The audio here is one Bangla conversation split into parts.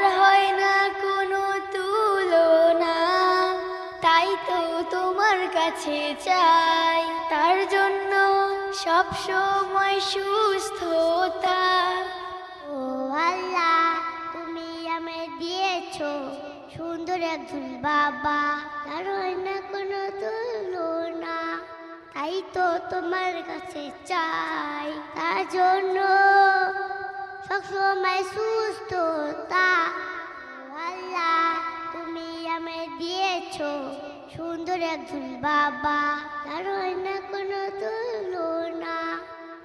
যার হয় না কোনো তুলনা, তাই তো তোমার কাছে চাই, তার জন্য সব সময় সুস্থতা। ও আল্লাহ, তুমি আমায় দিয়েছো সুন্দর একজন বাবা, তার হয় না কোনো তুলনা, তাই তো তোমার কাছে চাই, তার জন্য সবসময় সুস্থতা। ও আল্লাহ, তুমি আমায় দিয়েছো সুন্দর একজন বাবা, তার হয় না কোনো তুলনা,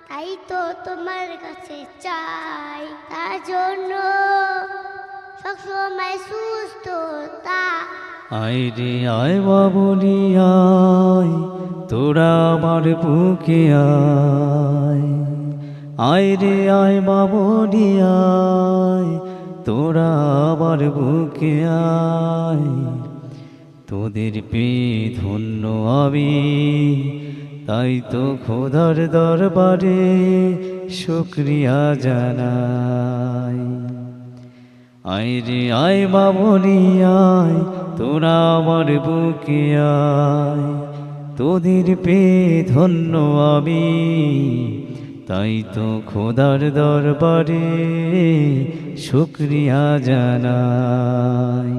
তাই তো তোমার কাছে চাই, তার জন্য সবসময় সুস্থতা। আয় রে আয় বাবুলি আয়, তোরা আমার বুকে আয়। আয় রে আয় বাবুলি আয়, তোরা আমার বুকে আয়। তোদের পেয়ে ধন্য আমি, তাই তো খোদার দরবারে শুকরিয়া জানাই। আয় রে আয় বাবুলি আয়, তোরা আমার বুকে আয়। তোদের পেয়ে ধন্য আমি, তাই তো খোদার দরবারে শুকরিয়া জানাই।